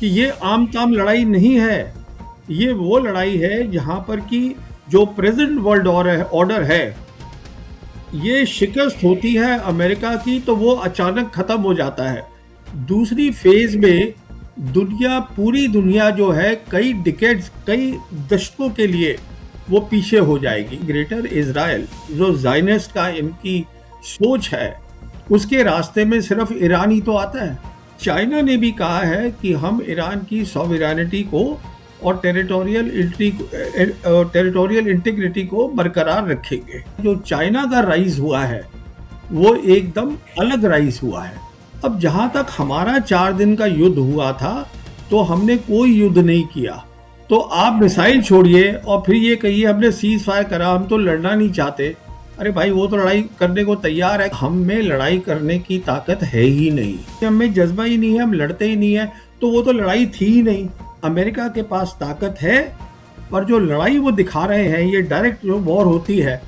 कि ये आम ताम लड़ाई नहीं है। ये वो लड़ाई है जहां पर कि जो प्रेजेंट वर्ल्ड ऑर्डर है, ये शिकस्त होती है अमेरिका की तो वो अचानक खत्म हो जाता है। दूसरी फेज में पूरी दुनिया जो है कई डिकेड्स, कई दशकों के लिए वो पीछे हो जाएगी। ग्रेटर इजराइल जो जायनिस्ट का इनकी सोच है, उसके रास्ते में सिर्फ ईरान ही तो आता है। चाइना ने भी कहा है कि हम ईरान की सॉवरेनिटी को और टेरिटोरियल इंटीग्रिटी को बरकरार रखेंगे। जो चाइना का राइज हुआ है वो एकदम अलग राइज हुआ है। अब जहां तक हमारा 4 दिन का युद्ध हुआ था तो हमने कोई युद्ध नहीं किया। तो आप मिसाइल छोड़िए और फिर ये कहिए हमने सीज फायर करा, हम तो लड़ना नहीं चाहते। अरे भाई, वो तो लड़ाई करने को तैयार है। हम में लड़ाई करने की ताकत है ही नहीं, हम में जज्बा ही नहीं है, हम लड़ते ही नहीं है, तो वो तो लड़ाई थी ही नहीं। अमेरिका के पास ताकत है, पर जो लड़ाई वो दिखा रहे हैं, ये डायरेक्ट जो वॉर होती है,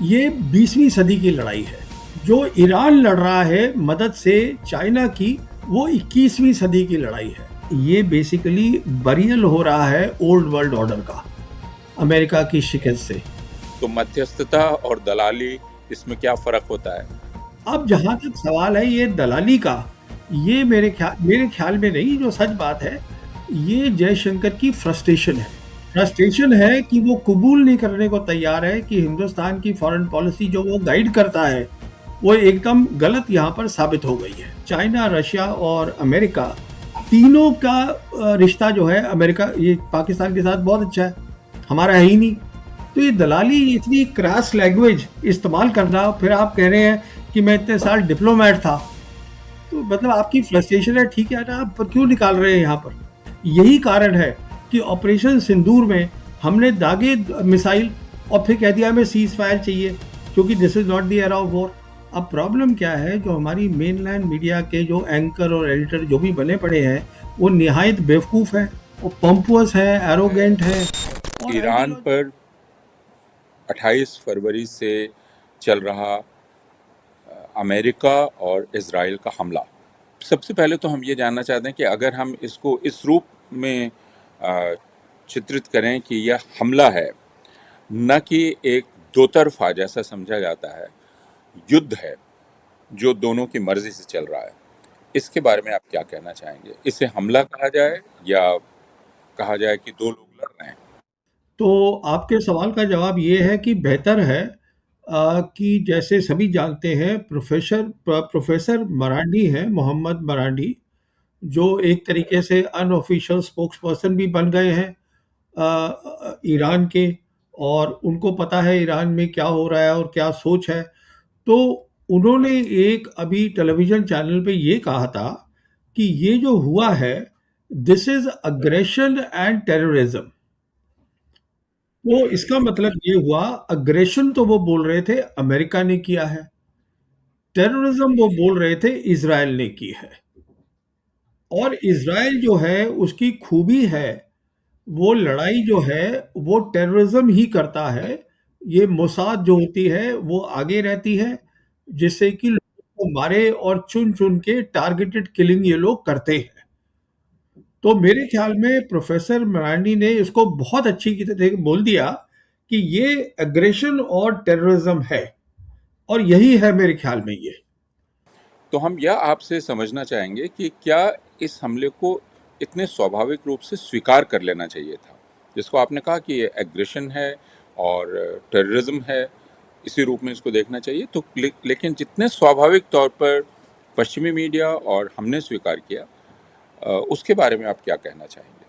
ये 20वीं सदी की लड़ाई है। जो ईरान लड़ रहा है मदद से चाइना की, वो 21वीं सदी की लड़ाई है। ये बेसिकली बरियल हो रहा है ओल्ड वर्ल्ड ऑर्डर का अमेरिका की शिकस्त से। तो मध्यस्थता और दलाली, इसमें क्या फर्क होता है? अब जहां तक सवाल है ये दलाली का, ये मेरे ख्याल में नहीं, जो सच बात है, ये जयशंकर की फ्रस्ट्रेशन है कि वो कबूल नहीं करने को तैयार है कि हिंदुस्तान की फॉरेन पॉलिसी जो वो गाइड करता है वो एकदम गलत यहाँ पर साबित हो गई है। चाइना, रशिया और अमेरिका तीनों का रिश्ता जो है, अमेरिका ये पाकिस्तान के साथ बहुत अच्छा है, हमारा है ही नहीं। तो ये दलाली, इतनी क्रैश लैंग्वेज इस्तेमाल करना, फिर आप कह रहे हैं कि मैं इतने साल डिप्लोमेट था, तो मतलब आपकी फ्रस्ट्रेशन है, ठीक है ना, आप पर क्यों निकाल रहे हैं यहाँ पर? यही कारण है कि ऑपरेशन सिंदूर में हमने दागे मिसाइल और फिर कह दिया हमें सीज फायर चाहिए, क्योंकि this is not the era of war. अब प्रॉब्लम क्या है, जो हमारी मेनलैंड मीडिया के जो एंकर और एडिटर जो भी बने पड़े हैं, वो निहायत बेवकूफ़ है, वो पंपुअस है, एरोगेंट है। ईरान पर 28 फरवरी से चल रहा अमेरिका और इजराइल का हमला, सबसे पहले तो हम ये जानना चाहते हैं कि अगर हम इसको इस रूप में चित्रित करें कि यह हमला है, न कि एक दो तरफा जैसा समझा जाता है, युद्ध है जो दोनों की मर्जी से चल रहा है, इसके बारे में आप क्या कहना चाहेंगे? इसे हमला कहा जाए या कहा जाए कि दो लोग लड़ रहे हैं? तो आपके सवाल का जवाब ये है कि बेहतर है कि जैसे सभी जानते हैं, प्रोफेसर मरांडी हैं, मोहम्मद मरांडी, जो एक तरीके से अनऑफिशियल स्पोक्स पर्सन भी बन गए हैं ईरान के, और उनको पता है ईरान में क्या हो रहा है और क्या सोच है। तो उन्होंने एक अभी टेलीविज़न चैनल पे ये कहा था कि ये जो हुआ है, this is aggression and terrorism. तो इसका मतलब ये हुआ, अग्रेशन तो वो बोल रहे थे अमेरिका ने किया है, टेररिज्म वो बोल रहे थे इज़राइल ने की है। और इज़राइल जो है, उसकी खूबी है, वो लड़ाई जो है वो टेररिज्म ही करता है। ये मोसाद जो होती है वो आगे रहती है, जिससे कि लोगों को मारे और चुन-चुन के टारगेटेड किलिंग ये लोग करते हैं। तो मेरे ख्याल में प्रोफेसर मरांडी ने इसको बहुत अच्छी की तरह बोल दिया कि ये एग्रेशन और टेररिज्म है, और यही है मेरे ख्याल में ये। तो हम यह आपसे समझना चाहेंगे कि क्या इस हमले को इतने स्वाभाविक रूप से स्वीकार कर लेना चाहिए था, जिसको आपने कहा कि ये एग्रेशन है और टेररिज्म है, इसी रूप में इसको देखना चाहिए। तो लेकिन जितने स्वाभाविक तौर पर पश्चिमी मीडिया और हमने स्वीकार किया, उसके बारे में आप क्या कहना चाहेंगे?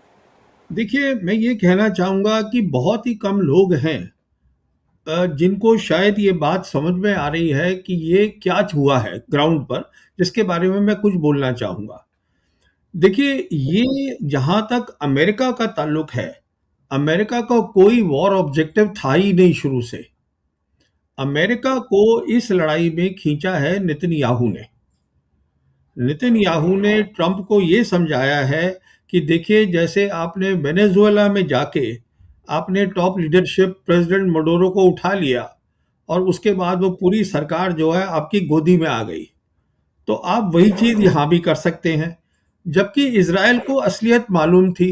देखिए, मैं ये कहना चाहूँगा कि बहुत ही कम लोग हैं जिनको शायद ये बात समझ में आ रही है कि ये क्या हुआ है ग्राउंड पर, जिसके बारे में मैं कुछ बोलना चाहूँगा। देखिए, ये जहाँ तक अमेरिका का ताल्लुक है, अमेरिका का कोई वॉर ऑब्जेक्टिव था ही नहीं शुरू से। अमेरिका को इस लड़ाई में खींचा है नेतन्याहू ने। नेतन्याहू ने ट्रंप को ये समझाया है कि देखिए, जैसे आपने वेनेजुएला में जाके आपने टॉप लीडरशिप प्रेसिडेंट मडोरो को उठा लिया और उसके बाद वो पूरी सरकार जो है आपकी गोदी में आ गई, तो आप वही चीज़ यहाँ भी कर सकते हैं। जबकि इज़राइल को असलियत मालूम थी।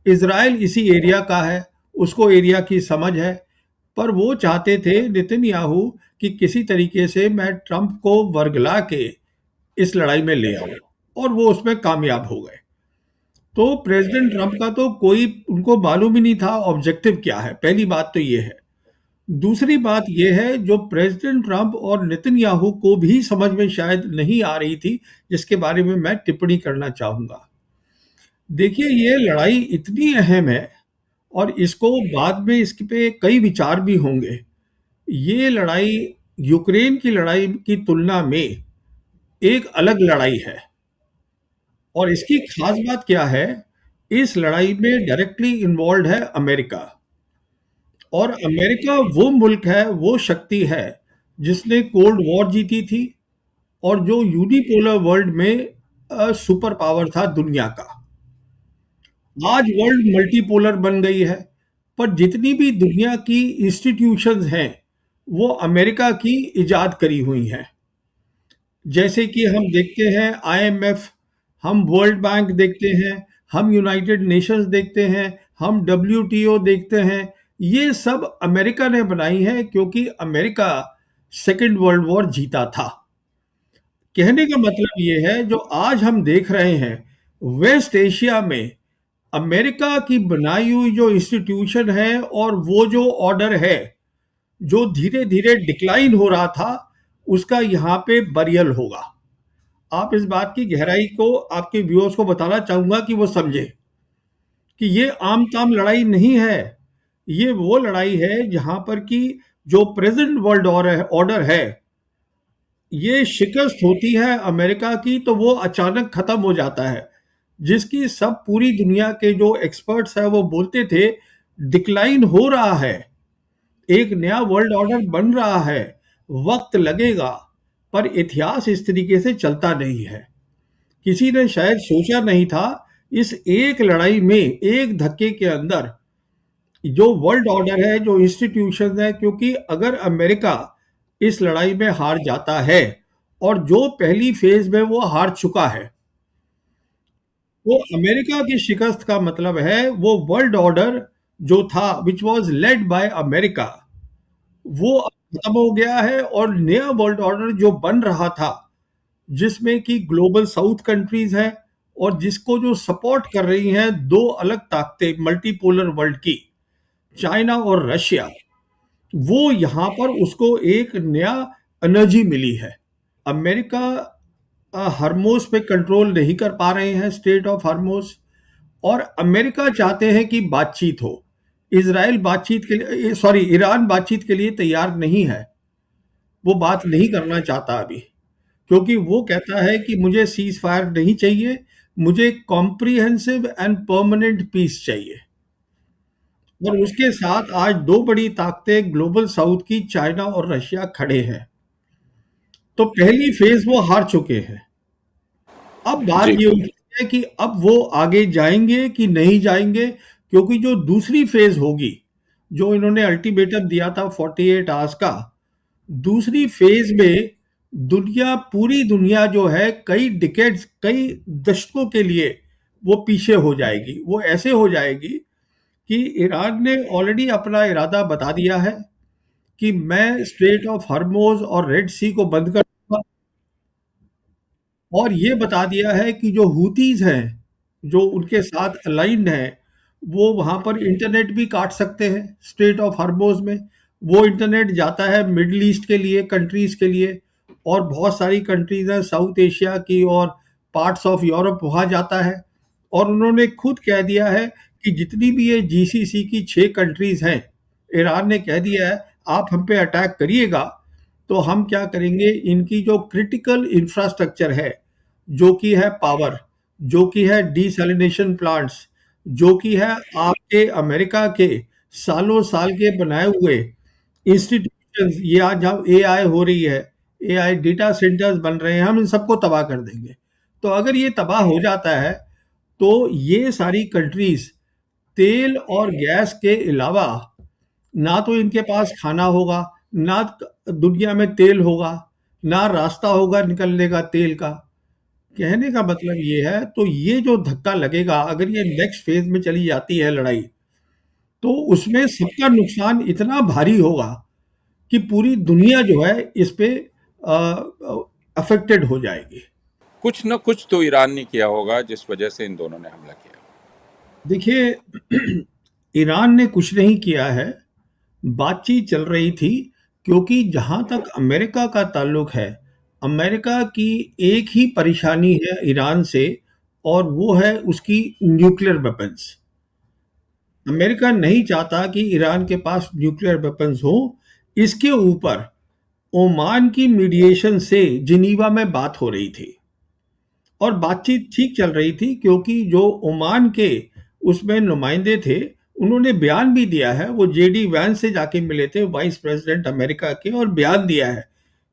इज़राइल इसी एरिया का है, उसको एरिया की समझ है, पर वो चाहते थे नेतन्याहू कि किसी तरीके से मैं ट्रंप को वर्गला के इस लड़ाई में ले आऊं, और वो उसमें कामयाब हो गए। तो प्रेसिडेंट ट्रंप का तो कोई उनको मालूम ही नहीं था ऑब्जेक्टिव क्या है, पहली बात तो ये है। दूसरी बात ये है, जो प्रेसिडेंट ट्रंप और नेतन्याहू को भी समझ में शायद नहीं आ रही थी, जिसके बारे में मैं टिप्पणी करना चाहूंगा। देखिए, ये लड़ाई इतनी अहम है, और इसको बाद में इस पे कई विचार भी होंगे। ये लड़ाई यूक्रेन की लड़ाई की तुलना में एक अलग लड़ाई है, और इसकी खास बात क्या है, इस लड़ाई में डायरेक्टली इन्वॉल्व है अमेरिका। और अमेरिका वो मुल्क है, वो शक्ति है जिसने कोल्ड वॉर जीती थी, और जो यूनिपोलर वर्ल्ड में सुपर पावर था दुनिया का। आज वर्ल्ड मल्टीपोलर बन गई है, पर जितनी भी दुनिया की इंस्टीट्यूशंस हैं, वो अमेरिका की इजाद करी हुई हैं। जैसे कि हम देखते हैं आईएमएफ, हम वर्ल्ड बैंक देखते हैं, हम यूनाइटेड नेशंस देखते हैं, हम डब्ल्यूटीओ देखते हैं। ये सब अमेरिका ने बनाई है, क्योंकि अमेरिका सेकेंड वर्ल्ड वॉर जीता था। कहने का मतलब ये है, जो आज हम देख रहे हैं वेस्ट एशिया में, अमेरिका की बनाई हुई जो इंस्टीट्यूशन है और वो जो ऑर्डर है, जो धीरे धीरे डिक्लाइन हो रहा था, उसका यहाँ पे बरियल होगा। आप इस बात की गहराई को आपके व्यूअर्स को बताना चाहूंगा कि वो समझे कि ये आम ताम लड़ाई नहीं है। ये वो लड़ाई है जहां पर कि जो प्रेजेंट वर्ल्ड ऑर्डर है, ये शिकस्त होती है अमेरिका की, तो वो अचानक खत्म हो जाता है, जिसकी सब पूरी दुनिया के जो एक्सपर्ट्स हैं वो बोलते थे डिक्लाइन हो रहा है, एक नया वर्ल्ड ऑर्डर बन रहा है, वक्त लगेगा। पर इतिहास इस तरीके से चलता नहीं है। किसी ने शायद सोचा नहीं था इस एक लड़ाई में, एक धक्के के अंदर जो वर्ल्ड ऑर्डर है, जो इंस्टीट्यूशन है, क्योंकि अगर अमेरिका इस लड़ाई में हार जाता है, और जो पहली फेज में वो हार चुका है, तो अमेरिका की शिकस्त का मतलब है वो वर्ल्ड ऑर्डर जो था, which was led by America, वो अब खत्म हो गया है। और नया वर्ल्ड ऑर्डर जो बन रहा था, जिसमें कि ग्लोबल साउथ कंट्रीज हैं, और जिसको जो सपोर्ट कर रही हैं दो अलग ताकतें मल्टीपोलर वर्ल्ड की, चाइना और रशिया, वो यहाँ पर उसको एक नया एनर्जी मिली है। अमेरिका हरमोस पे कंट्रोल नहीं कर पा रहे हैं, स्टेट ऑफ हरमोस, और अमेरिका चाहते हैं कि बातचीत हो। इसराइल बातचीत के लिए, सॉरी, ईरान बातचीत के लिए तैयार नहीं है, वो बात नहीं करना चाहता अभी, क्योंकि वो कहता है कि मुझे सीज फायर नहीं चाहिए, मुझे कॉम्प्रिहेंसिव एंड परमानेंट पीस चाहिए। और उसके साथ आज दो बड़ी ताकतें ग्लोबल साउथ की, चाइना और रशिया, खड़े हैं। तो पहली फेज वो हार चुके हैं। अब बात जी। ये उठती है कि अब वो आगे जाएंगे कि नहीं जाएंगे, क्योंकि जो दूसरी फेज होगी, जो इन्होंने अल्टीमेटम दिया था 48 आवर्स का, दूसरी फेज में दुनिया, पूरी दुनिया जो है, कई डिकेड्स, कई दशकों के लिए वो पीछे हो जाएगी। वो ऐसे हो जाएगी कि ईरान ने ऑलरेडी अपना इरादा बता दिया है कि मैं स्ट्रेट ऑफ हर्मोज और रेड सी को बंद कर दूंगा, और ये बता दिया है कि जो हूतीज हैं, जो उनके साथ अलाइंड हैं, वो वहां पर इंटरनेट भी काट सकते हैं स्ट्रेट ऑफ हर्मोज में। वो इंटरनेट जाता है मिडल ईस्ट के लिए, कंट्रीज के लिए, और बहुत सारी कंट्रीज हैं साउथ एशिया की और पार्ट्स ऑफ यूरोप, वहां जाता है। और उन्होंने खुद कह दिया है कि जितनी भी ये जीसीसी की 6 कंट्रीज हैं, ईरान ने कह दिया है आप हम पे अटैक करिएगा, तो हम क्या करेंगे, इनकी जो क्रिटिकल इंफ्रास्ट्रक्चर है, जो कि है पावर, जो कि है डिसैलिनेशन प्लांट्स, जो कि है आपके अमेरिका के सालों साल के बनाए हुए इंस्टीट्यूशंस, ये आज जहाँ एआई हो रही है, एआई डेटा सेंटर्स बन रहे हैं, हम इन सबको तबाह कर देंगे। तो अगर ये तबाह हो जाता है, तो ये सारी कंट्रीज तेल और गैस के अलावा, ना तो इनके पास खाना होगा, ना दुनिया में तेल होगा, ना रास्ता होगा निकलने का तेल का। कहने का मतलब ये है, तो ये जो धक्का लगेगा, अगर ये नेक्स्ट फेज़ में चली जाती है लड़ाई, तो उसमें सबका नुकसान इतना भारी होगा कि पूरी दुनिया जो है इस पे अफ़ेक्टेड हो जाएगी। कुछ न कुछ तो ईरान ने किया होगा जिस वजह से इन दोनों ने हमला किया। देखिए, ईरान ने कुछ नहीं किया है, बातचीत चल रही थी, क्योंकि जहाँ तक अमेरिका का ताल्लुक है, अमेरिका की एक ही परेशानी है ईरान से, और वो है उसकी न्यूक्लियर वेपन्स। अमेरिका नहीं चाहता कि ईरान के पास न्यूक्लियर वेपन्स हो। इसके ऊपर ओमान की मीडिएशन से जिनीवा में बात हो रही थी, और बातचीत ठीक चल रही थी, क्योंकि जो ओमान के उसमें नुमाइंदे थे, उन्होंने बयान भी दिया है। वो जेडी वैंस से जाके मिले थे, वाइस प्रेसिडेंट अमेरिका के, और बयान दिया है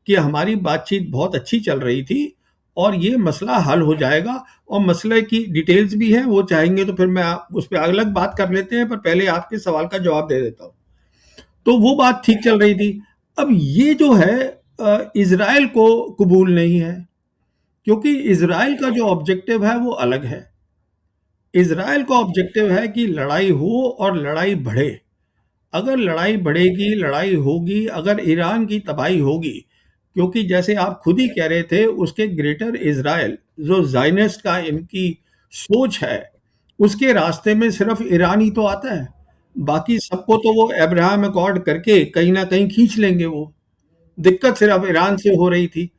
कि हमारी बातचीत बहुत अच्छी चल रही थी और ये मसला हल हो जाएगा। और मसले की डिटेल्स भी हैं, वो चाहेंगे तो फिर मैं उस पर अलग बात कर लेते हैं, पर पहले आपके सवाल का जवाब दे देता हूँ। तो वो बात ठीक चल रही थी। अब ये जो है इजराइल को कबूल नहीं है, क्योंकि इजराइल का जो ऑब्जेक्टिव है वो अलग है। इजराइल का ऑब्जेक्टिव है कि लड़ाई हो और लड़ाई बढ़े। अगर लड़ाई बढ़ेगी, लड़ाई होगी, अगर ईरान की तबाही होगी, क्योंकि जैसे आप खुद ही कह रहे थे, उसके ग्रेटर इजराइल जो ज़ायनिस्ट का इनकी सोच है, उसके रास्ते में सिर्फ ईरान ही तो आता है। बाकी सबको तो वो अब्राहम अकॉर्ड करके कहीं ना कहीं खींच लेंगे। वो दिक्कत सिर्फ ईरान से हो रही थी,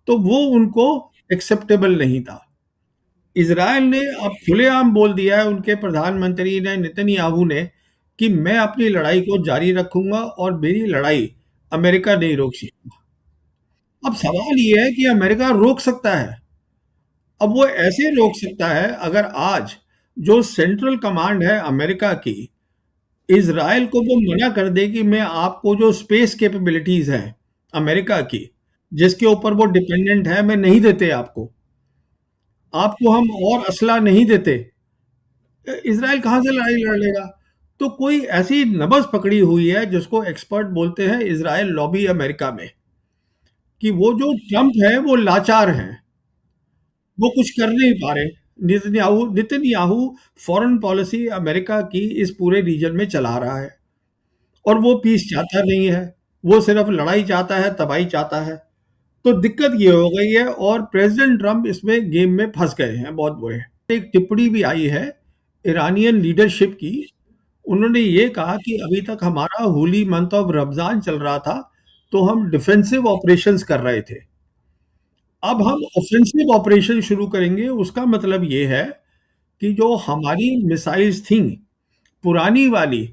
तो वो उनको एक्सेप्टेबल नहीं था। इजराइल ने अब खुलेआम बोल दिया है, उनके प्रधानमंत्री ने, नेतन्याहू ने, कि मैं अपनी लड़ाई को जारी रखूंगा और मेरी लड़ाई अमेरिका नहीं रोक सकता। अब सवाल ये है कि अमेरिका रोक सकता है। अब वो ऐसे रोक सकता है, अगर आज जो सेंट्रल कमांड है अमेरिका की, इजराइल को वो मना कर दे कि मैं आपको जो स्पेस कैपेबिलिटीज हैं अमेरिका की, जिसके ऊपर वो डिपेंडेंट है, मैं नहीं देते आपको, आपको हम और असला नहीं देते। इजराइल कहाँ से लड़ाई लड़ लेगा? तो कोई ऐसी नब्ज पकड़ी हुई है, जिसको एक्सपर्ट बोलते हैं इजराइल लॉबी अमेरिका में, कि वो जो ट्रंप है वो लाचार हैं, वो कुछ कर नहीं पा रहे। नितन्याहू फॉरेन पॉलिसी अमेरिका की इस पूरे रीजन में चला रहा है, और वो पीस चाहता नहीं है, वो सिर्फ लड़ाई चाहता है, तबाही चाहता है। तो दिक्कत ये हो गई है, और प्रेसिडेंट ट्रंप इसमें गेम में फंस गए हैं बहुत बुरे। एक टिप्पणी भी आई है ईरानियन लीडरशिप की। उन्होंने ये कहा कि अभी तक हमारा होली मंथ ऑफ रमजान चल रहा था, तो हम डिफेंसिव ऑपरेशंस कर रहे थे। अब हम ऑफेंसिव ऑपरेशन शुरू करेंगे। उसका मतलब ये है कि जो हमारी मिसाइल्स थी पुरानी वाली,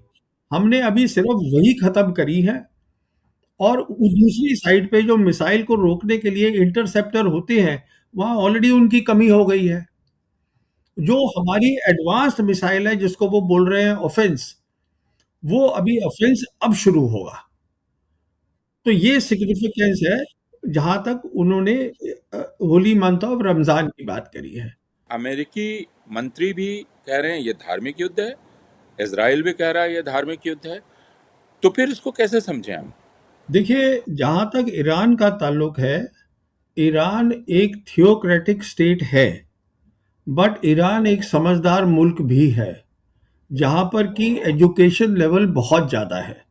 हमने अभी सिर्फ वही खत्म करी है, और दूसरी साइड पे जो मिसाइल को रोकने के लिए इंटरसेप्टर होते हैं, वहां ऑलरेडी उनकी कमी हो गई है। जो हमारी एडवांस्ड मिसाइल है, जिसको वो बोल रहे हैं ऑफेंस, वो अभी ऑफेंस अब शुरू होगा। तो ये सिग्निफिकेंस है, जहां तक उन्होंने होली मंथ ऑफ रमजान की बात करी है। अमेरिकी मंत्री भी कह रहे हैं ये धार्मिक युद्ध है, इजराइल भी कह रहा है ये धार्मिक युद्ध है, तो फिर इसको कैसे समझें हम? देखिए, जहां तक ईरान का ताल्लुक है, ईरान एक थियोक्रेटिक स्टेट है, बट ईरान एक समझदार मुल्क भी है, जहां पर की एजुकेशन लेवल बहुत ज़्यादा है।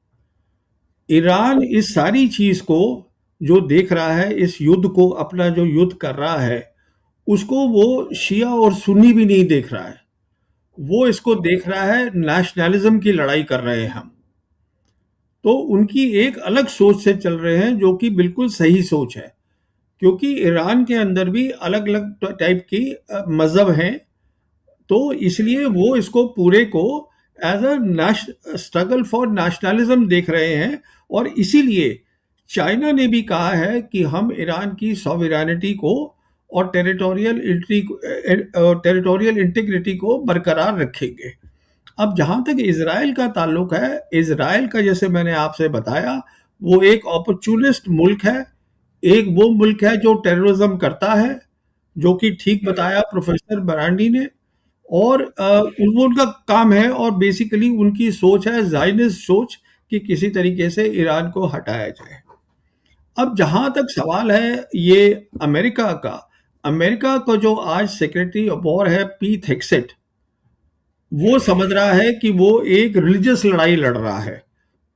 ईरान इस सारी चीज़ को जो देख रहा है, इस युद्ध को, अपना जो युद्ध कर रहा है, उसको वो शिया और सुन्नी भी नहीं देख रहा है। वो इसको देख रहा है, नेशनलिज्म की लड़ाई कर रहे हैं हम। तो उनकी एक अलग सोच से चल रहे हैं, जो कि बिल्कुल सही सोच है, क्योंकि ईरान के अंदर भी अलग अलग टाइप की मजहब हैं। तो इसलिए वो इसको पूरे को as a struggle for nationalism देख रहे हैं। और इसीलिए चाइना ने भी कहा है कि हम ईरान की सॉवरेनिटी को और टेरिटोरियल इंटीग्रिटी को बरकरार रखेंगे। अब जहाँ तक इजराइल का ताल्लुक है, इजराइल का, जैसे मैंने आपसे बताया, वो एक अपॉर्चुनिस्ट मुल्क है। एक वो मुल्क है जो टेररिज्म करता है, जो कि ठीक बताया प्रोफेसर बरांडी ने। और वो उनका काम है, और बेसिकली उनकी सोच है ज़ायनिस्ट सोच, कि किसी तरीके से ईरान को हटाया जाए। अब जहाँ तक सवाल है ये अमेरिका का, अमेरिका का जो आज सेक्रेटरी ऑफ वॉर है पीट हेग्सेट, वो समझ रहा है कि वो एक रिलीजियस लड़ाई लड़ रहा है,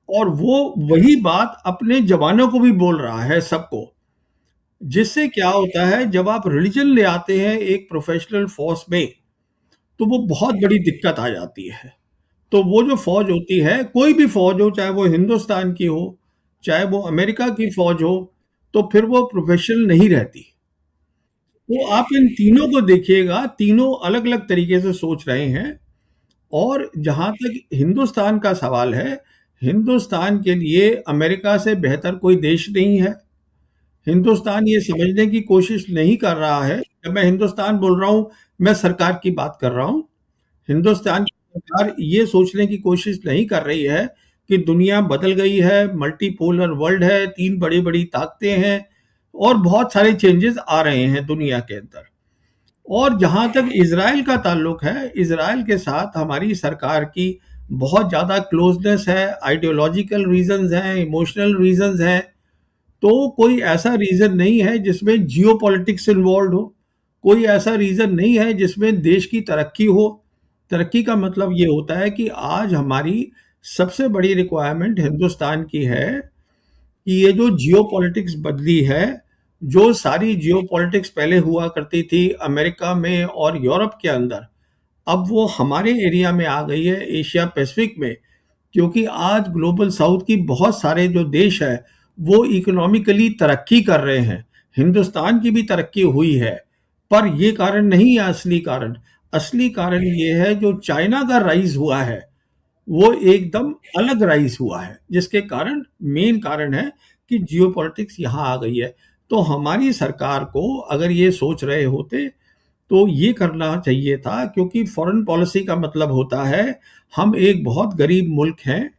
और वो वही बात अपने जवानों को भी बोल रहा है सबको। जिससे क्या होता है, जब आप रिलीजन ले आते हैं एक प्रोफेशनल फोर्स में, तो वो बहुत बड़ी दिक्कत आ जाती है। तो वो जो फौज होती है, कोई भी फौज हो, चाहे वो हिंदुस्तान की हो, चाहे वो अमेरिका की फौज हो, तो फिर वो प्रोफेशनल नहीं रहती। तो आप इन तीनों को देखिएगा, तीनों अलग अलग तरीके से सोच रहे हैं। और जहां तक हिंदुस्तान का सवाल है, हिंदुस्तान के लिए अमेरिका से बेहतर कोई देश नहीं है। हिंदुस्तान ये समझने की कोशिश नहीं कर रहा है, जब मैं हिंदुस्तान बोल रहा हूं, मैं सरकार की बात कर रहा हूं। हिंदुस्तान की सरकार ये सोचने की कोशिश नहीं कर रही है कि दुनिया बदल गई है, मल्टीपोलर वर्ल्ड है, तीन बड़ी बड़ी ताकतें हैं, और बहुत सारे चेंजेस आ रहे हैं दुनिया के अंदर। और जहां तक इसराइल का ताल्लुक है, इसराइल के साथ हमारी सरकार की बहुत ज़्यादा क्लोजनेस है, आइडियोलॉजिकल रीजंस हैं, इमोशनल रीजंस हैं। तो कोई ऐसा रीजन नहीं है जिसमें जियो पॉलिटिक्स इन्वॉल्व हो, कोई ऐसा रीजन नहीं है जिसमें देश की तरक्की हो। तरक्की का मतलब ये होता है कि आज हमारी सबसे बड़ी रिक्वायरमेंट हिंदुस्तान की है कि ये जो जियो पॉलिटिक्स बदली है, जो सारी जियो पॉलिटिक्स पहले हुआ करती थी अमेरिका में और यूरोप के अंदर, अब वो हमारे एरिया में आ गई है, एशिया पैसिफिक में। क्योंकि आज ग्लोबल साउथ की बहुत सारे जो देश है, वो इकोनॉमिकली तरक्की कर रहे हैं। हिंदुस्तान की भी तरक्की हुई है, पर ये कारण नहीं है असली कारण। असली कारण ये है, जो चाइना का राइज हुआ है, वो एकदम अलग राइज हुआ है, जिसके कारण मेन कारण है कि जियोपॉलिटिक्स यहाँ आ गई है। तो हमारी सरकार को अगर ये सोच रहे होते, तो ये करना चाहिए था, क्योंकि फॉरेन पॉलिसी का मतलब होता है हम एक बहुत गरीब मुल्क हैं,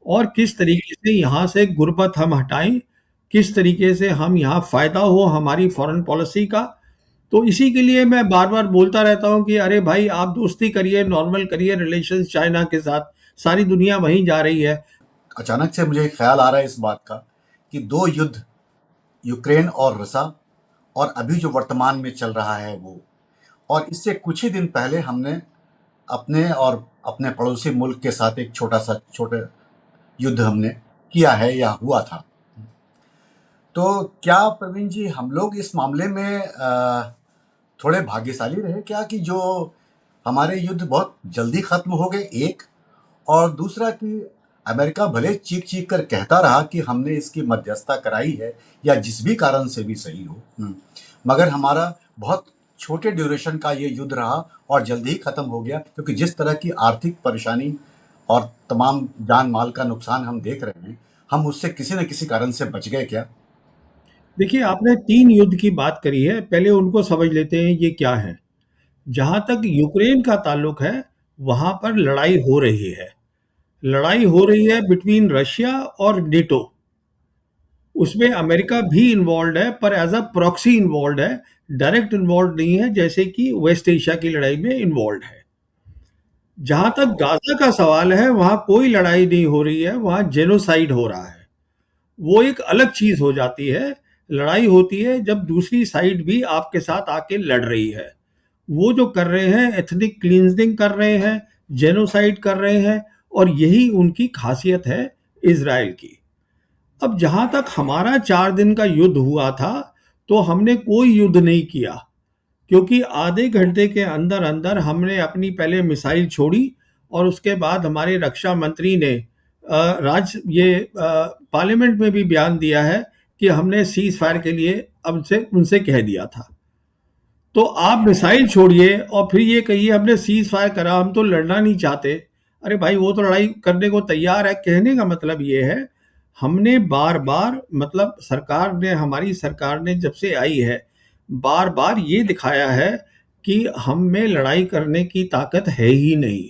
और किस तरीके से यहाँ से गुर्बत हम हटाएं, किस तरीके से हम यहाँ फायदा हो हमारी फॉरेन पॉलिसी का। तो इसी के लिए मैं बार बार बोलता रहता हूँ कि अरे भाई, आप दोस्ती करिए, नॉर्मल करिए रिलेशंस चाइना के साथ, सारी दुनिया वहीं जा रही है। अचानक से मुझे ख्याल आ रहा है इस बात का कि दो युद्ध, यूक्रेन और रसा, और अभी जो वर्तमान में चल रहा है वो, और इससे कुछ ही दिन पहले हमने अपने और अपने पड़ोसी मुल्क के साथ एक छोटे युद्ध हमने किया है या हुआ था। तो क्या प्रवीण जी, हम लोग इस मामले में थोड़े भाग्यशाली रहे क्या कि जो हमारे युद्ध बहुत जल्दी खत्म हो गए, एक, और दूसरा कि अमेरिका भले चीख चीख कर कहता रहा कि हमने इसकी मध्यस्थता कराई है या जिस भी कारण से भी सही हो, मगर हमारा बहुत छोटे ड्यूरेशन का ये युद्ध रहा और जल्दी ही खत्म हो गया, क्योंकि जिस तरह की आर्थिक परेशानी और तमाम जान माल का नुकसान हम देख रहे हैं, हम उससे किसी न किसी कारण से बच गए क्या? देखिए, आपने तीन युद्ध की बात करी है, पहले उनको समझ लेते हैं ये क्या है। जहां तक यूक्रेन का ताल्लुक है, वहां पर लड़ाई हो रही है। लड़ाई हो रही है बिटवीन रशिया और नेटो। उसमें अमेरिका भी इन्वॉल्व है, पर एज अ प्रॉक्सी इन्वॉल्व है, डायरेक्ट इन्वॉल्व नहीं है, जैसे कि वेस्ट एशिया की लड़ाई में इन्वॉल्व है। जहां तक गाजा का सवाल है, वहां कोई लड़ाई नहीं हो रही है, वहां जेनोसाइड हो रहा है। वो एक अलग चीज हो जाती है। लड़ाई होती है जब दूसरी साइड भी आपके साथ आके लड़ रही है। वो जो कर रहे हैं, एथनिक क्लींजिंग कर रहे हैं, जेनोसाइड कर रहे हैं, और यही उनकी खासियत है इजराइल की। अब जहां तक हमारा 4 दिन का युद्ध हुआ था, तो हमने कोई युद्ध नहीं किया, क्योंकि आधे घंटे के अंदर अंदर हमने अपनी पहले मिसाइल छोड़ी, और उसके बाद हमारे रक्षा मंत्री ने पार्लियामेंट में भी बयान दिया है कि हमने सीज फायर के लिए अब से उनसे कह दिया था। तो आप मिसाइल छोड़िए और फिर ये कहिए हमने सीज फायर करा, हम तो लड़ना नहीं चाहते। अरे भाई, वो तो लड़ाई करने को तैयार है। कहने का मतलब ये है, हमने बार बार, मतलब सरकार ने, हमारी सरकार ने जब से आई है, बार बार ये दिखाया है कि हम में लड़ाई करने की ताकत है ही नहीं।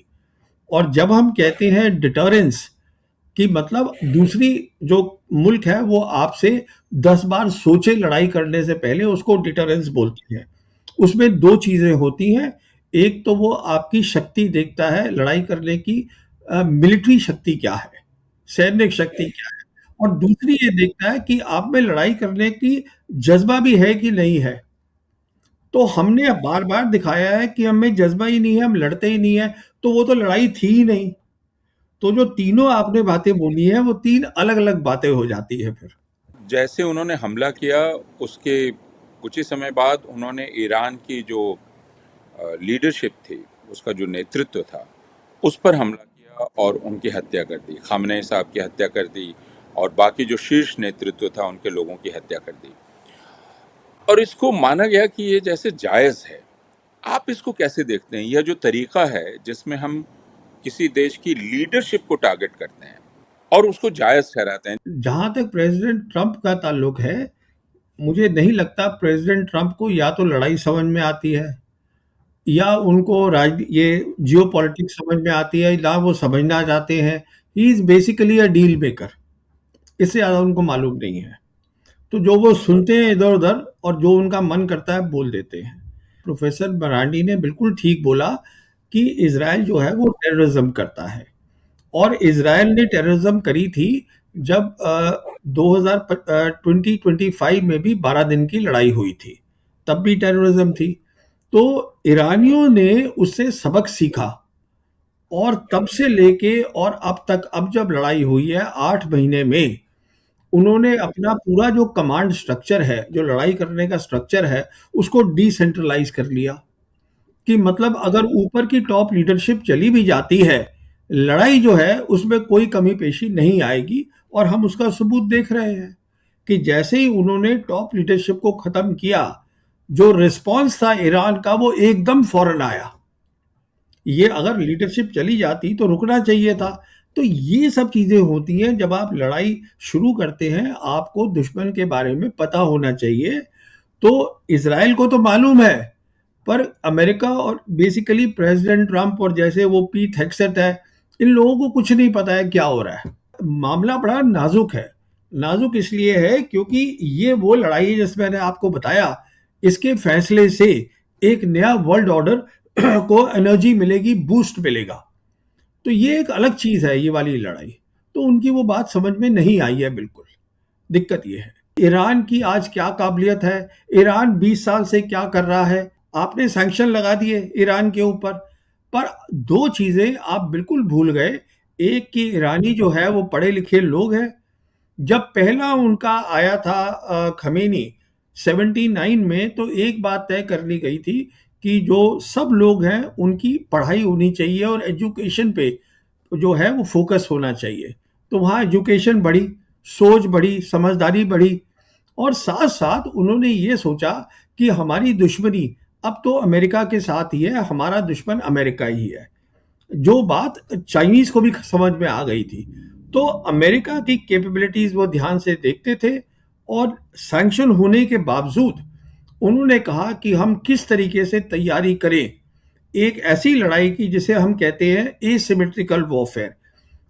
और जब हम कहते हैं डिटरेंस, कि मतलब दूसरी जो मुल्क है वो आपसे 10 बार सोचे लड़ाई करने से पहले, उसको डिटरेंस बोलते हैं। उसमें दो चीजें होती हैं। एक तो वो आपकी शक्ति देखता है लड़ाई करने की, मिलिट्री शक्ति क्या है, सैनिक शक्ति क्या है, और दूसरी ये देखता है कि आप में लड़ाई करने की जज्बा भी है कि नहीं है। तो हमने बार-बार दिखाया है कि हमें जज़्बा ही नहीं है, हम लड़ते ही नहीं है, तो वो तो लड़ाई थी ही नहीं। तो जो तीनों आपने बातें बोली हैं, वो 3 अलग-अलग बातें हो जाती हैं फिर। जैसे उन्होंने हमला किया, उसके कुछ ही समय बाद उन्होंने ईरान की जो लीडरशिप थी, उसका जो नेतृत्व था, उस पर हमला किया और उनकी हत्या कर दी। खामनेई साहब की हत्या कर दी और बाकी जो शीर्ष नेतृत्व था, उनके लोगों की हत्या कर दी। और इसको माना गया कि ये जैसे जायज़ है। आप इसको कैसे देखते हैं? यह जो तरीका है, जिसमें हम किसी देश की लीडरशिप को टारगेट करते हैं और उसको जायज़ ठहराते हैं। जहाँ तक प्रेज़िडेंट ट्रंप का ताल्लुक है, मुझे नहीं लगता प्रेज़िडेंट ट्रंप को या तो लड़ाई समझ में आती है या उनको ये जियोपॉलिटिक्स समझ में आती है, ना वो समझना चाहते हैं। He is basically a deal maker. इससे ज़्यादा उनको मालूम नहीं है। तो जो वो सुनते हैं इधर-उधर और जो उनका मन करता है बोल देते हैं। प्रोफ़ेसर मरांडी ने बिल्कुल ठीक बोला कि इज़राइल जो है वो टेररिज़्म करता है और इज़राइल ने टेररिज़्म करी थी जब 2025 में भी 12 दिन की लड़ाई हुई थी। तब भी टेररिज़्म थी। तो ईरानियों ने उससे सबक सीखा और तब से लेके और अब तक, अब जब लड़ाई हुई है 8 महीने में, उन्होंने अपना पूरा जो कमांड स्ट्रक्चर है, जो लड़ाई करने का स्ट्रक्चर है, उसको डिसेंट्रलाइज़ कर लिया। कि मतलब अगर ऊपर की टॉप लीडरशिप चली भी जाती है, लड़ाई जो है उसमें कोई कमी पेशी नहीं आएगी और हम उसका सबूत देख रहे हैं कि जैसे ही उन्होंने टॉप लीडरशिप को खत्म किया, जो रिस्पॉन्स था ईरान का वो एकदम फौरन आया। ये अगर लीडरशिप चली जाती तो रुकना चाहिए था। तो ये सब चीज़ें होती हैं जब आप लड़ाई शुरू करते हैं, आपको दुश्मन के बारे में पता होना चाहिए। तो इज़राइल को तो मालूम है, पर अमेरिका और बेसिकली प्रेसिडेंट ट्रंप और जैसे वो पीट हेग्सेट है, इन लोगों को कुछ नहीं पता है क्या हो रहा है। मामला बड़ा नाजुक है। नाजुक इसलिए है क्योंकि ये वो लड़ाई है जैसे मैंने आपको बताया, इसके फैसले से एक नया वर्ल्ड ऑर्डर को एनर्जी मिलेगी, बूस्ट मिलेगा। तो ये एक अलग चीज़ है ये वाली लड़ाई। तो उनकी वो बात समझ में नहीं आई है बिल्कुल। दिक्कत ये है। ईरान की आज क्या काबिलियत है? ईरान 20 साल से क्या कर रहा है? आपने सैंक्शन लगा दिए ईरान के ऊपर, पर 2 चीज़ें आप बिल्कुल भूल गए। एक कि ईरानी जो है वो पढ़े-लिखे लोग हैं। जब पहला उनका आया था खमेनी 79 में, तो एक बात तय कर ली गई थी कि जो सब लोग हैं उनकी पढ़ाई होनी चाहिए और एजुकेशन पे जो है वो फ़ोकस होना चाहिए। तो वहाँ एजुकेशन बढ़ी, सोच बढ़ी, समझदारी बढ़ी और साथ-साथ उन्होंने ये सोचा कि हमारी दुश्मनी अब तो अमेरिका के साथ ही है, हमारा दुश्मन अमेरिका ही है। जो बात चाइनीज़ को भी समझ में आ गई थी। तो अमेरिका की कैपेबिलिटीज़ वो ध्यान से देखते थे और सैंक्शन होने के बावजूद उन्होंने कहा कि हम किस तरीके से तैयारी करें एक ऐसी लड़ाई की जिसे हम कहते हैं एसिमेट्रिकल वॉरफेयर,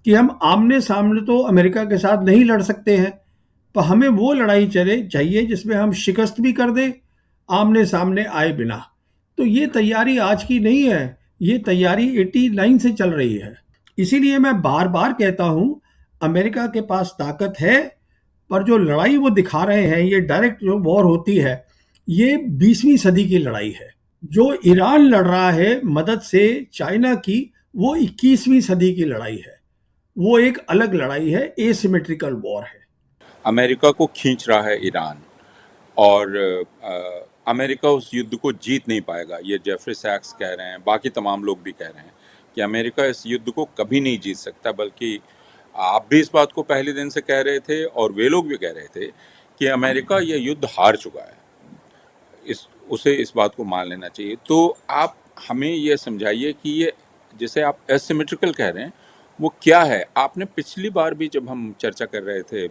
कि हम आमने-सामने तो अमेरिका के साथ नहीं लड़ सकते हैं, पर हमें वो लड़ाई चले चाहिए जिसमें हम शिकस्त भी कर दें, आमने-सामने आए बिना। तो ये तैयारी आज की नहीं है, ये तैयारी 89 से चल रही है। इसीलिए मैं बार-बार कहता हूँ, अमेरिका के पास ताकत है, पर जो लड़ाई वो दिखा रहे हैं, ये डायरेक्ट जो वॉर होती है, ये 20वीं सदी की लड़ाई है। जो ईरान लड़ रहा है मदद से चाइना की, वो 21वीं सदी की लड़ाई है। वो एक अलग लड़ाई है, एसिमेट्रिकल वॉर है। अमेरिका को खींच रहा है ईरान और अमेरिका उस युद्ध को जीत नहीं पाएगा। ये जेफरी सैक्स कह रहे हैं, बाकी तमाम लोग भी कह रहे हैं कि अमेरिका इस युद्ध को कभी नहीं जीत सकता, बल्कि आप भी इस बात को पहले दिन से कह रहे थे और वे लोग भी कह रहे थे कि अमेरिका ये युद्ध हार चुका है। उसे इस बात को मान लेना चाहिए। तो आप हमें ये समझाइए कि ये जिसे आप एसिमेट्रिकल कह रहे हैं, वो क्या है? आपने पिछली बार भी जब हम चर्चा कर रहे थे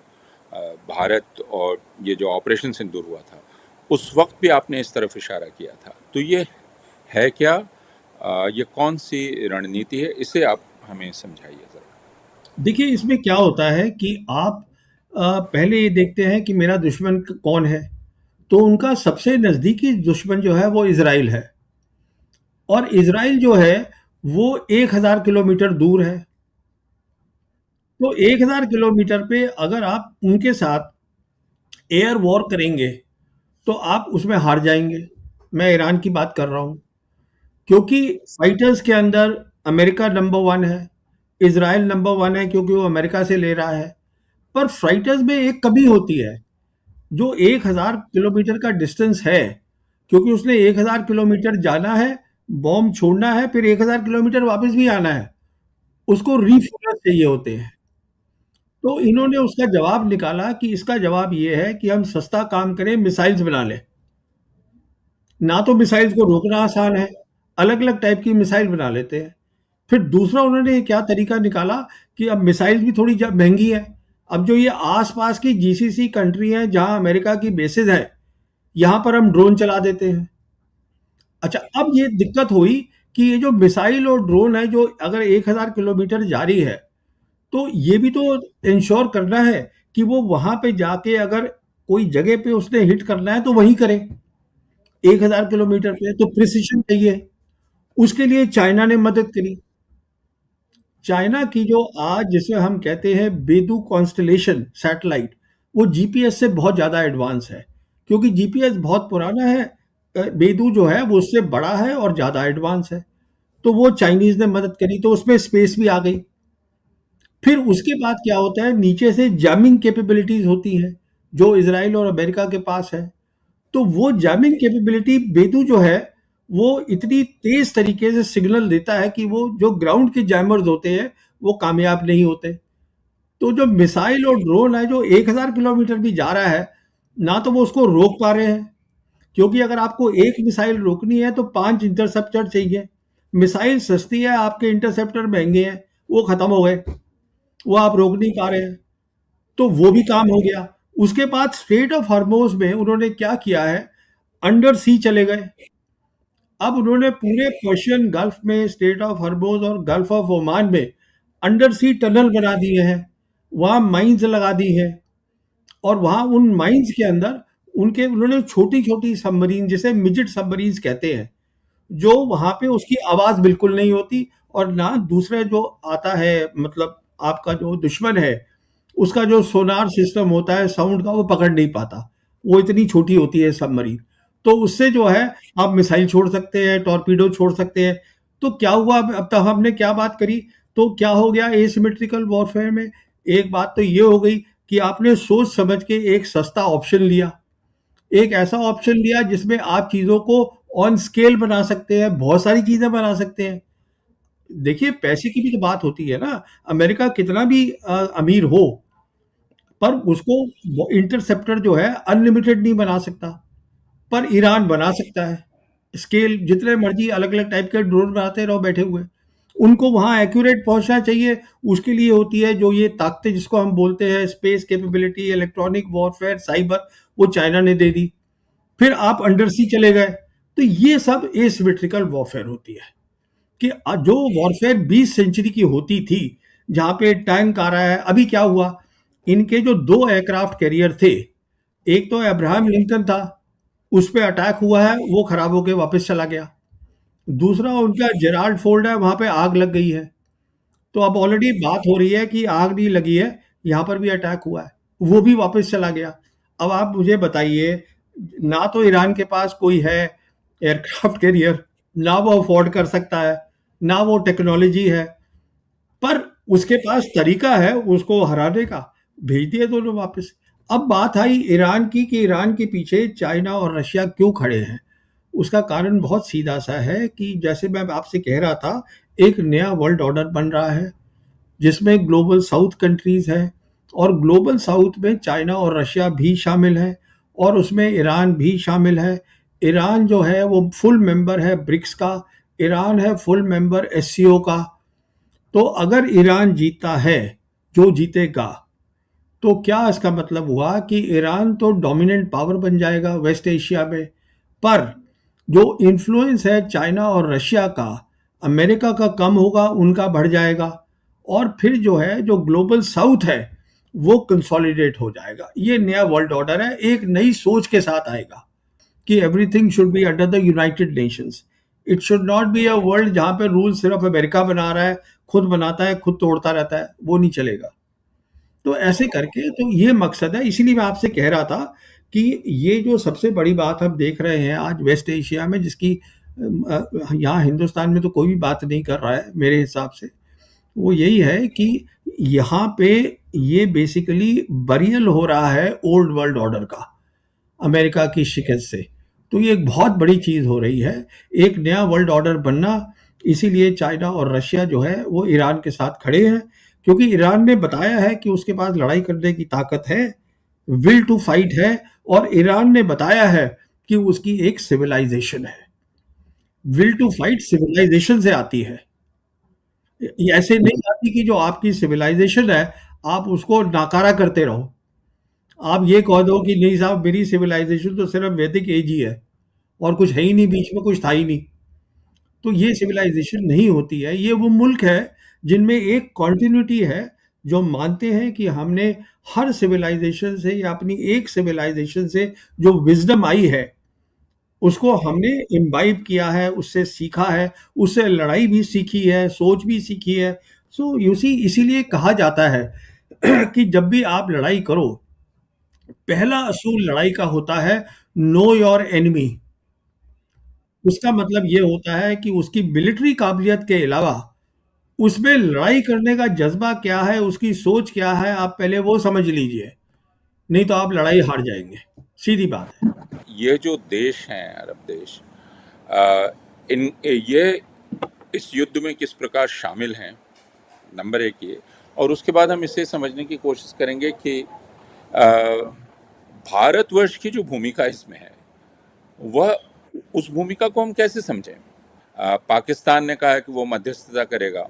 भारत और ये जो ऑपरेशन सिंदूर हुआ था, उस वक्त भी आपने इस तरफ इशारा किया था। तो ये है क्या? ये कौन-सी रणनीति है? इसे आप हमें समझाइए ज़रा। देखिए, इसमें क्या होता है कि आप पहले ये देखते हैं कि मेरा दुश्मन कौन है, तो उनका सबसे नज़दीकी दुश्मन जो है वो इज़राइल है और इज़राइल जो है वो 1000 किलोमीटर दूर है। तो 1000 किलोमीटर पे अगर आप उनके साथ एयर वॉर करेंगे, तो आप उसमें हार जाएँगे। मैं ईरान की बात कर रहा हूँ, क्योंकि फाइटर्स के अंदर अमेरिका नंबर 1 है, इज़राइल नंबर 1 है क्योंकि वो अमेरिका से ले रहा है। पर फाइटर्स में एक कमी होती है, जो 1000 किलोमीटर का डिस्टेंस है, क्योंकि उसने 1000 किलोमीटर जाना है, बॉम्ब छोड़ना है, फिर 1000 किलोमीटर वापस भी आना है। उसको रिफ्यूएल चाहिए होते हैं। तो इन्होंने उसका जवाब निकाला कि इसका जवाब ये है कि हम सस्ता काम करें, मिसाइल्स बना लें। ना तो मिसाइल्स को रोकना आसान है, अलग-अलग टाइप की मिसाइल बना लेते हैं। फिर दूसरा उन्होंने क्या तरीका निकाला कि अब मिसाइल्स भी थोड़ी महँगी है। अब जो ये आस-पास की जीसीसी कंट्री हैं, जहाँ अमेरिका की बेसेस हैं, यहाँ पर हम ड्रोन चला देते हैं। अच्छा, अब ये दिक्कत हुई कि ये जो मिसाइल और ड्रोन है, जो अगर 1000 किलोमीटर जारी है, तो ये भी तो इंश्योर करना है कि वो वहाँ पे जाके अगर कोई जगह पे उसने हिट करना है, तो वहीं करे। 1000 किलोमीटर पे तो प्रिसिशन चाहिए। उसके लिए चाइना ने मदद करी। चाइना की जो आज जिसे हम कहते हैं बेदू कॉन्स्टलेशन सैटेलाइट, वो जीपीएस से बहुत ज़्यादा एडवांस है, क्योंकि जीपीएस बहुत पुराना है। बेदू जो है वो उससे बड़ा है और ज़्यादा एडवांस है। तो वो चाइनीज़ ने मदद करी, तो उसमें स्पेस भी आ गई। फिर उसके बाद क्या होता है, नीचे से जैमिंग कैपेबिलिटीज़ होती हैं, जो इज़राइल और अमेरिका के पास है। तो वो जैमिंग कैपेबिलिटी बेदू जो है, वो इतनी तेज़ तरीके से सिग्नल देता है कि वो जो ग्राउंड के जैमर्स होते हैं, वो कामयाब नहीं होते। तो जो मिसाइल और ड्रोन है, जो 1000 किलोमीटर भी जा रहा है, ना तो वो उसको रोक पा रहे हैं, क्योंकि अगर आपको एक मिसाइल रोकनी है तो 5 इंटरसेप्टर चाहिए। मिसाइल सस्ती है, आपके इंटरसेप्टर महँगे हैं, वो खत्म हो गए, वो आप रोक नहीं पा रहे हैं। तो वो भी काम हो गया। उसके बाद स्ट्रेट ऑफ हॉर्मोज़ में उन्होंने क्या किया है, अंडर सी चले गए। अब उन्होंने पूरे पर्शियन गल्फ में, स्ट्रेट ऑफ हॉर्मोज़ और गल्फ ऑफ ओमान में अंडर सी टनल बना दिए हैं। वहाँ माइन्स लगा दी हैं, और वहाँ उन माइन्स के अंदर उनके उन्होंने छोटी-छोटी सबमरीन, जिसे मिडजेट सबमरीन्स कहते हैं, जो वहाँ पे उसकी आवाज़ बिल्कुल नहीं होती, और ना दूसरे जो आता है, मतलब आपका जो दुश्मन है, उसका जो सोनार सिस्टम होता है साउंड का, वो पकड़ नहीं पाता। वो इतनी छोटी होती है सबमरीन। तो उससे जो है आप मिसाइल छोड़ सकते हैं, टॉर्पीडो छोड़ सकते हैं। तो क्या हुआ, अब तक हमने क्या बात करी, तो क्या हो गया एसिमेट्रिकल वॉरफेयर में? एक बात तो ये हो गई कि आपने सोच समझ के एक सस्ता ऑप्शन लिया। एक ऐसा ऑप्शन लिया जिसमें आप चीज़ों को ऑन स्केल बना सकते हैं, बहुत सारी चीज़ें बना सकते हैं। देखिए, पैसे की भी तो बात होती है ना। अमेरिका कितना भी अमीर हो, पर उसको वो इंटरसेप्टर जो है अनलिमिटेड नहीं बना सकता, पर ईरान बना सकता है। स्केल जितने मर्जी अलग-अलग टाइप के ड्रोन बनाते रहो बैठे हुए। उनको वहाँ एक्यूरेट पहुँचना चाहिए, उसके लिए होती है जो ये ताकतें जिसको हम बोलते हैं space capability, electronic warfare, cyber, वो चाइना ने दे दी। फिर आप अंडर सी चले गए। तो ये सब एसिमेट्रिकल वॉरफेयर होती है, कि जो वॉरफेयर 20 सेंचुरी की होती थी, जहाँ पे टैंक आ रहा है। अभी क्या हुआ, इनके जो 2 एयरक्राफ्ट कैरियर थे, एक तो अब्राहम लिंकन था, उस पे अटैक हुआ है, वो खराब होके वापस चला गया। दूसरा उनका जेराल्ड फोर्ड है, वहाँ पे आग लग गई है। तो अब ऑलरेडी बात हो रही है कि आग नहीं लगी है, यहाँ पर भी अटैक हुआ है, वो भी वापस चला गया। अब आप मुझे बताइए, ना तो ईरान के पास कोई है एयरक्राफ्ट कैरियर, ना वो अफोर्ड कर सकता है, ना वो टेक्नोलॉजी है, पर उसके पास तरीका है उसको हराने का, भेज दिए दोनों वापस। अब बात आई ईरान की, कि ईरान के पीछे चाइना और रशिया क्यों खड़े हैं। उसका कारण बहुत सीधा सा है कि जैसे मैं आपसे कह रहा था, एक नया वर्ल्ड ऑर्डर बन रहा है, जिसमें ग्लोबल साउथ कंट्रीज़ हैं, और ग्लोबल साउथ में चाइना और रशिया भी शामिल है, और उसमें ईरान भी शामिल है। ईरान जो है वो फुल मेंबर है ब्रिक्स का, ईरान है फुल मेंबर एससीओ का। तो अगर ईरान जीतता है, जो जीतेगा, तो क्या इसका मतलब हुआ कि ईरान तो डोमिनेंट पावर बन जाएगा वेस्ट एशिया में। पर जो इन्फ्लुएंस है चाइना और रशिया का, अमेरिका का कम होगा, उनका बढ़ जाएगा, और फिर जो है जो ग्लोबल साउथ है वो कंसोलिडेट हो जाएगा। ये नया वर्ल्ड ऑर्डर है, एक नई सोच के साथ आएगा कि everything should be under the United Nations. It should not be a world जहाँ पे रूल सिर्फ अमेरिका बना रहा है, खुद बनाता है, खुद तोड़ता रहता है, वो नहीं चलेगा। तो ऐसे करके, तो ये मकसद है। इसीलिए मैं आपसे कह रहा था कि ये जो सबसे बड़ी बात हम देख रहे हैं आज वेस्ट एशिया में, जिसकी यहाँ हिंदुस्तान में तो कोई भी बात नहीं कर रहा है मेरे हिसाब से, वो यही है कि यहाँ पे ये बेसिकली बरियल हो रहा है ओल्ड वर्ल्ड ऑर्डर का, अमेरिका की शिकस्त से। तो ये एक बहुत बड़ी चीज़ हो रही है, एक नया वर्ल्ड ऑर्डर बनना। इसीलिए चाइना और रशिया जो है वो ईरान के साथ खड़े हैं, क्योंकि ईरान ने बताया है कि उसके पास लड़ाई करने की ताकत है, विल टू फाइट है, और ईरान ने बताया है कि उसकी एक सिविलाइजेशन है। विल टू फाइट सिविलाइजेशन से आती है, ये ऐसे नहीं आती कि जो आपकी सिविलाइजेशन है आप उसको नाकारा करते रहो। आप ये कह दो कि नहीं साहब, मेरी सिविलाइजेशन तो सिर्फ वैदिक एज ही है और कुछ है ही नहीं, बीच में कुछ था ही नहीं। तो ये सिविलाइजेशन नहीं होती है। ये वो मुल्क है जिनमें एक कॉन्टिन्यूटी है, जो मानते हैं कि हमने हर सिविलाइजेशन से या अपनी एक सिविलाइजेशन से जो विजडम आई है उसको हमने इम्बाइब किया है, उससे सीखा है, उससे लड़ाई भी सीखी है, सोच भी सीखी है। सो यू सी, इसीलिए कहा जाता है कि जब भी आप लड़ाई करो, पहला असूल लड़ाई का होता है नो योर एनिमी। उसका मतलब ये होता है कि उसकी मिलिट्री काबिलियत के अलावा उसमें लड़ाई करने का जज्बा क्या है, उसकी सोच क्या है, आप पहले वो समझ लीजिए, नहीं तो आप लड़ाई हार जाएंगे। सीधी बात है। ये जो देश हैं अरब देश, अ, इन ये इस युद्ध में किस प्रकार शामिल हैं, नंबर एक ये। और उसके बाद हम इसे समझने की कोशिश करेंगे कि अ, भारतवर्ष की जो भूमिका इसमें है वह, उस भूमिका को हम कैसे समझें। पाकिस्तान ने कहा है कि वो मध्यस्थता करेगा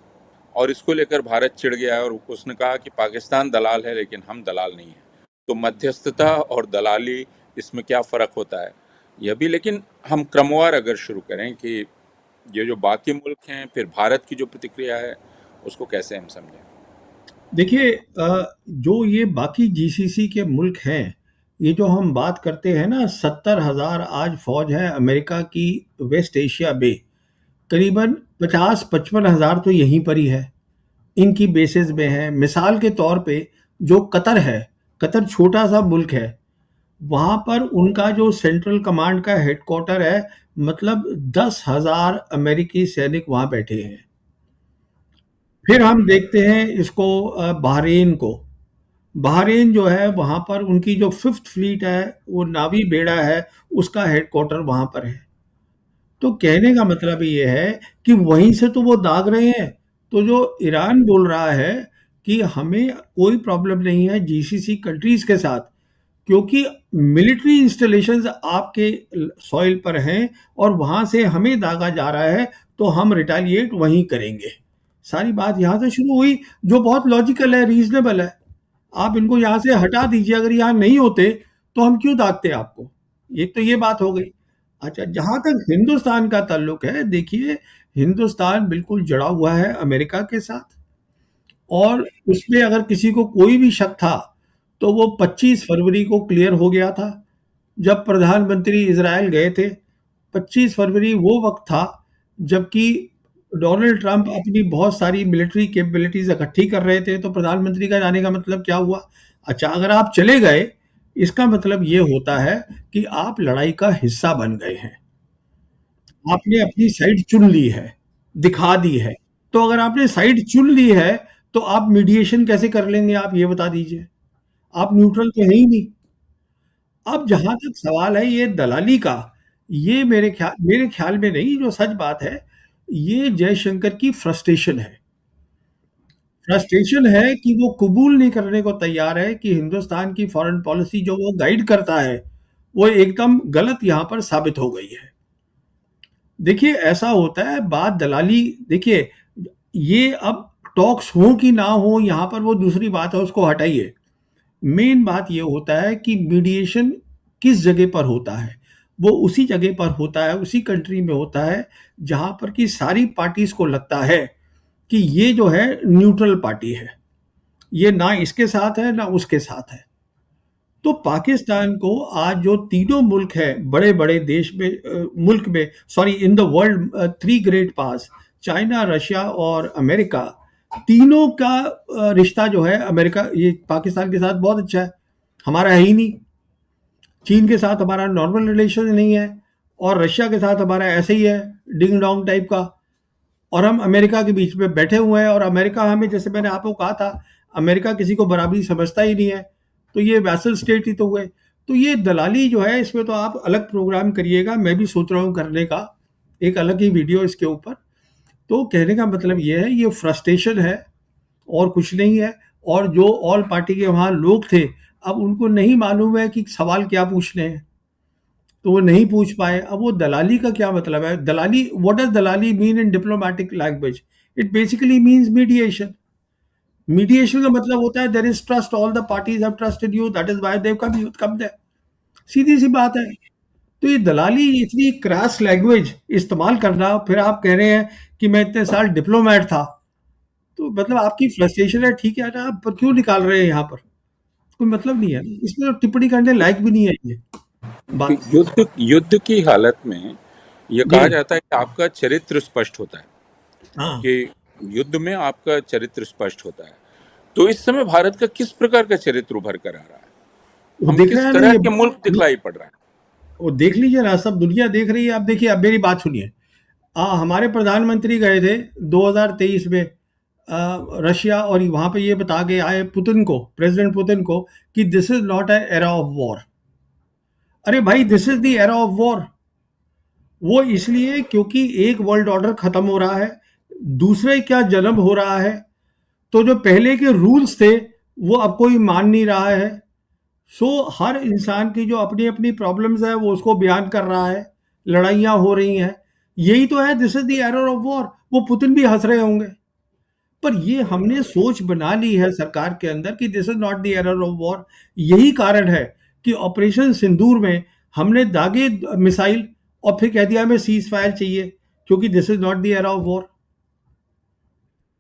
और इसको लेकर भारत चिढ़ गया है और उसने कहा कि पाकिस्तान दलाल है लेकिन हम दलाल नहीं हैं। तो मध्यस्थता और दलाली, इसमें क्या फ़र्क होता है यह भी। लेकिन हम क्रमवार अगर शुरू करें कि ये जो बाकी मुल्क हैं, फिर भारत की जो प्रतिक्रिया है, उसको कैसे हम समझें। देखिए, जो ये बाकी जीसीसी के मुल्क हैं, ये जो हम बात करते हैं ना, 70,000 आज फौज है अमेरिका की वेस्ट एशिया में, करीबन 50-55,000 तो यहीं पर ही है, इनकी बेसिस में है। मिसाल के तौर पे जो कतर है, कतर छोटा सा मुल्क है, वहाँ पर उनका जो सेंट्रल कमांड का हेडक्वार्टर है, मतलब 10,000 अमेरिकी सैनिक वहाँ बैठे हैं। फिर हम देखते हैं इसको, बहरीन को। बहरीन जो है वहाँ पर उनकी जो 5th फ्लीट है, वो नावी बेड़ा है, उसका हेडक्वार्टर वहाँ पर है। तो कहने का मतलब ये है कि वहीं से तो वो दाग रहे हैं। तो जो ईरान बोल रहा है कि हमें कोई प्रॉब्लम नहीं है जीसीसी कंट्रीज के साथ, क्योंकि मिलिट्री इंस्टॉलेशंस आपके सॉइल पर हैं और वहां से हमें दागा जा रहा है, तो हम रिटेलिएट वहीं करेंगे। सारी बात यहाँ से शुरू हुई, जो बहुत लॉजिकल है, रीजनेबल है। आप इनको यहाँ से हटा दीजिए, अगर यहाँ नहीं होते तो हम क्यों दागते आपको। एक तो ये बात हो गई। अच्छा, जहाँ तक हिंदुस्तान का ताल्लुक है, देखिए, हिंदुस्तान बिल्कुल जड़ा हुआ है अमेरिका के साथ, और उसमें अगर किसी को कोई भी शक था तो वो 25 फरवरी को क्लियर हो गया था, जब प्रधानमंत्री इजराइल गए थे। 25 फरवरी वो वक्त था जबकि डोनाल्ड ट्रंप अपनी बहुत सारी मिलिट्री कैपेबिलिटीज इकट्ठी कर रहे थे। तो प्रधानमंत्री का जाने का मतलब क्या हुआ? अच्छा, अगर आप चले गए, इसका मतलब ये होता है कि आप लड़ाई का हिस्सा बन गए हैं, आपने अपनी साइड चुन ली है, दिखा दी है। तो अगर आपने साइड चुन ली है, तो आप मीडिएशन कैसे कर लेंगे, आप ये बता दीजिए। आप न्यूट्रल तो है ही नहीं। अब जहां तक सवाल है ये दलाली का, ये मेरे ख्याल में नहीं, जो सच बात है, ये जयशंकर की फ्रस्ट्रेशन है। फ्रस्ट्रेशन है कि वो कबूल नहीं करने को तैयार है कि हिंदुस्तान की फॉरेन पॉलिसी जो वो गाइड करता है, वो एकदम गलत यहाँ पर साबित हो गई है। देखिए, ऐसा होता है, बात दलाली, देखिए, ये अब टॉक्स हो कि ना हो, यहाँ पर वो दूसरी बात है, उसको हटाइए। मेन बात ये होता है कि मीडिएशन किस जगह पर होता है। वो उसी जगह पर होता है, उसी कंट्री में होता है जहां पर कि सारी पार्टीज को लगता है कि ये जो है न्यूट्रल पार्टी है, ये ना इसके साथ है ना उसके साथ है। तो पाकिस्तान को आज जो तीनों मुल्क है, बड़े बड़े देश में, मुल्क में, sorry, in the world, 3 great pass, China, Russia और अमेरिका, तीनों का रिश्ता जो है, अमेरिका ये पाकिस्तान के साथ बहुत अच्छा है, हमारा है ही नहीं। चीन के साथ हमारा नॉर्मल रिलेशन नहीं है, और रशिया के साथ हमारा ऐसे ही है, डिंग डोंग टाइप का। और हम अमेरिका के बीच में बैठे हुए हैं, और अमेरिका हमें, जैसे मैंने आपको कहा था, अमेरिका किसी को बराबरी समझता ही नहीं है, तो ये वैसल स्टेट ही तो हुए। तो ये दलाली जो है, इसमें तो आप अलग प्रोग्राम करिएगा, मैं भी सोच रहा हूँ करने का एक अलग ही वीडियो इसके ऊपर। तो कहने का मतलब ये है, ये फ्रस्ट्रेशन है और कुछ नहीं है। और जो ऑल पार्टी के वहाँ लोग थे, अब उनको नहीं मालूम है कि सवाल क्या पूछने हैं, तो वो नहीं पूछ पाए। अब वो दलाली का क्या मतलब है? दलाली, व्हाट डज दलाली mean in diplomatic language? It basically means mediation. Mediation का मतलब होता है there is trust, all the parties have trust in you, that is why they have come there. सीधी सी बात है। तो ये दलाली, इतनी क्रैश लैंग्वेज इस्तेमाल करना, फिर आप कह रहे हैं कि मैं इतने साल डिप्लोमेट था, तो मतलब आपकी फ्रस्ट्रेशन है, ठीक है ना, पर क्यों निकाल रहे हैं यहाँ पर? कोई मतलब नहीं है, इसमें तो टिप्पणी करने लायक भी नहीं है ये कि बात। युद्ध युद्ध की हालत में ये जी। कहा जाता है कि आपका चरित्र स्पष्ट होता है, हाँ। कि युद्ध में आपका चरित्र स्पष्ट होता है। तो इस समय भारत का किस प्रकार का चरित्र उभर कर आ रहा है? वो हम दिख रहा किस है ना तरह ये, के मुल्क दिखलाई पड़ रहा है? वो देख लीजिए ना, सब दुनिया देख रही है। आप देखिए, अब मेरी बात सुनिए। हमारे प्रधानमंत्री गए थे 2023 में रशिया, और वहां पे ये बता के आए पुतिन को, प्रेसिडेंट पुतिन को, कि this is not a era of war. अरे भाई, this is the era of war. वो इसलिए क्योंकि एक वर्ल्ड ऑर्डर खत्म हो रहा है, दूसरे क्या जन्म हो रहा है। तो जो पहले के रूल्स थे, वो अब कोई मान नहीं रहा है। सो हर इंसान की जो अपनी अपनी प्रॉब्लम्स है, वो उसको बयान कर रहा है, लड़ाइयाँ हो रही हैं। यही तो है, this is the error of war. वो पुतिन भी हंस रहे होंगे, पर ये हमने सोच बना ली है सरकार के अंदर कि this is not the error of war. यही कारण है कि ऑपरेशन सिंदूर में हमने दागे मिसाइल, और फिर कह दिया हमें सीज फायर चाहिए, क्योंकि this is not the era of war.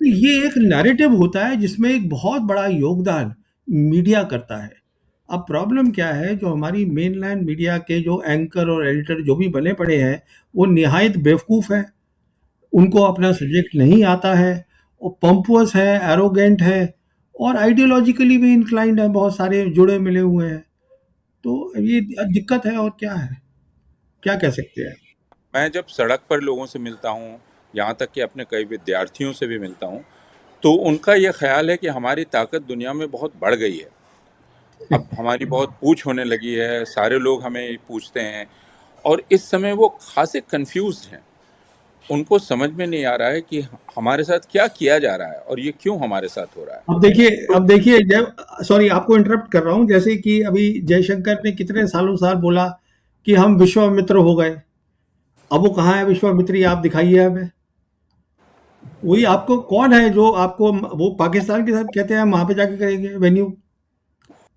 तो ये एक नैरेटिव होता है जिसमें एक बहुत बड़ा योगदान मीडिया करता है। अब प्रॉब्लम क्या है, जो हमारी मेनलैंड मीडिया के जो एंकर और एडिटर जो भी बने पड़े हैं, वो निहायत बेवकूफ़ हैं। उनको अपना सब्जेक्ट नहीं आता है, वो पंपुअस है, एरोगेंट है, और आइडियोलॉजिकली भी इंक्लाइंड है, बहुत सारे जुड़े मिले हुए हैं। तो ये दिक्कत है, और क्या है, क्या कह सकते हैं। मैं जब सड़क पर लोगों से मिलता हूँ, यहाँ तक कि अपने कई विद्यार्थियों से भी मिलता हूँ, तो उनका ये ख्याल है कि हमारी ताकत दुनिया में बहुत बढ़ गई है। अब हमारी बहुत पूछ होने लगी है, सारे लोग हमें पूछते हैं, और इस समय वो खासे कंफ्यूज्ड हैं। उनको समझ में नहीं आ रहा है कि हमारे साथ क्या किया जा रहा है और ये क्यों हमारे साथ हो रहा है। अब देखिए जब, सॉरी आपको इंटरप्ट कर रहा हूँ, जैसे कि अभी जयशंकर ने कितने सालों साल बोला कि हम विश्वामित्र हो गए। अब वो कहाँ है विश्वामित्री, आप दिखाइए हमें। वही आपको कौन है जो आपको, वो पाकिस्तान के साथ कहते हैं हम वहां पे जाके करेंगे वेन्यू।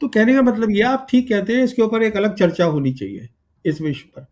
तो कहने का मतलब ये, आप ठीक कहते हैं, इसके ऊपर एक अलग चर्चा होनी चाहिए इस विषय पर।